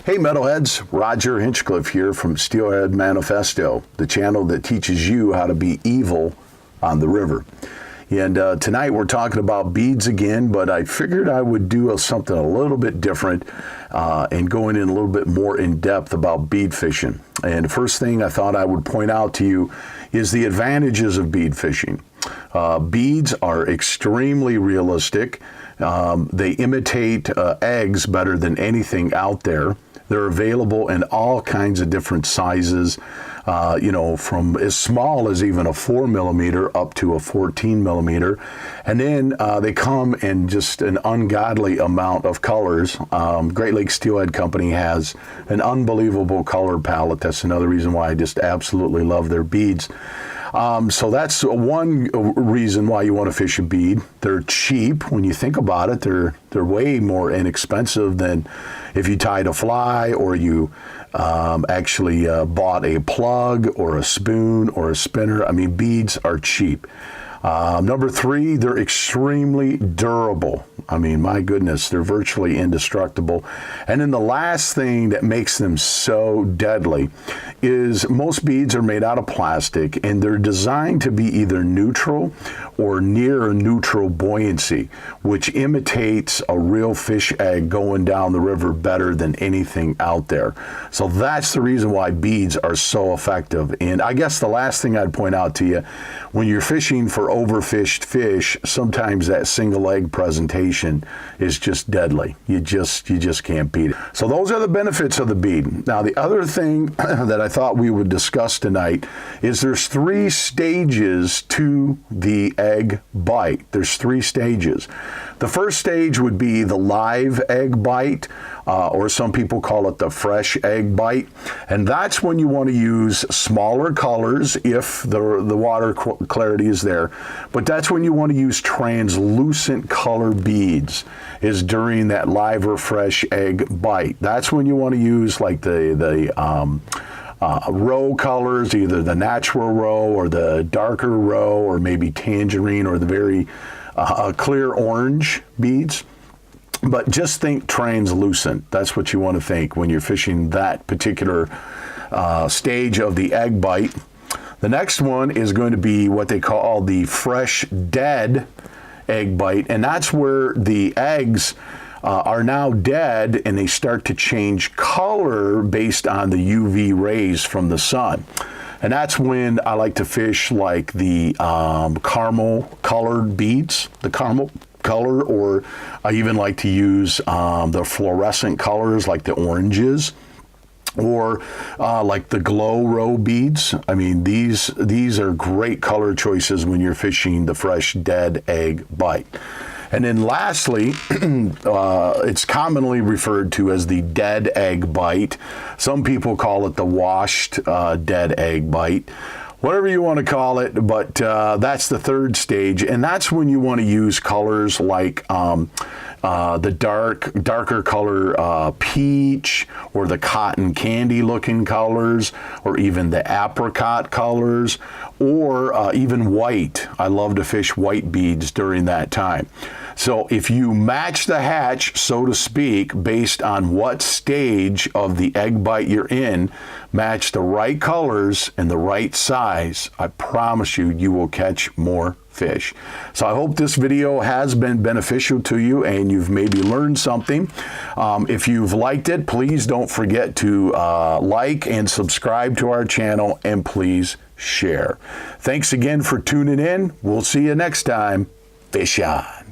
Hey Metalheads, Roger Hinchcliff here from Steelhead Manifesto, the channel that teaches you how to be evil on the river. And tonight we're talking about beads again, but I figured I would do something a little bit different and going in a little bit more in depth about bead fishing. And the first thing I thought I would point out to you is the advantages of bead fishing. Beads are extremely realistic. They imitate eggs better than anything out there. They're available in all kinds of different sizes, from as small as even a 4mm up to a 14mm. And then they come in just an ungodly amount of colors. Great Lakes Steelhead Company has an unbelievable color palette. That's another reason why I just absolutely love their beads. So that's one reason why you want to fish a bead. They're cheap. When you think about it, they're way more inexpensive than if you tied a fly or you actually bought a plug or a spoon or a spinner. I mean, beads are cheap. Number three, they're extremely durable. I mean, my goodness, they're virtually indestructible. And then the last thing that makes them so deadly is most beads are made out of plastic and they're designed to be either neutral or near a neutral buoyancy, which imitates a real fish egg going down the river better than anything out there. So that's the reason why beads are so effective. And I guess the last thing I'd point out to you, when you're fishing for overfished fish, sometimes that single egg presentation is just deadly. You just can't beat it. So those are the benefits of the bead. Now the other thing that I thought we would discuss tonight is there's 3 stages to the egg bite. There's 3 stages. The first stage would be the live egg bite, or some people call it the fresh egg bite. And that's when you want to use smaller colors if the water clarity is there. But that's when you want to use translucent color beads, is during that live or fresh egg bite. That's when you want to use like the roe colors, either the natural roe or the darker roe or maybe tangerine or the very clear orange beads. But just think translucent. That's what you want to think when you're fishing that particular stage of the egg bite. The next one is going to be what they call the fresh dead egg bite, and that's where the eggs are now dead and they start to change color based on the UV rays from the sun. And that's when I like to fish like the caramel colored beads, the caramel color, or I even like to use the fluorescent colors like the oranges, or like the glow roe beads. I mean, these are great color choices when you're fishing the fresh dead egg bite. And then lastly, it's commonly referred to as the dead egg bite. Some people call it the washed dead egg bite. Whatever you want to call it, but that's the third stage, and that's when you want to use colors like the darker color peach, or the cotton candy looking colors, or even the apricot colors, or even white. I love to fish white beads during that time. So if you match the hatch, so to speak, based on what stage of the egg bite you're in, match the right colors and the right size, I promise you, you will catch more fish. So I hope this video has been beneficial to you and you've maybe learned something. If you've liked it, please don't forget to like and subscribe to our channel, and please share. Thanks again for tuning in. We'll see you next time. Fish on.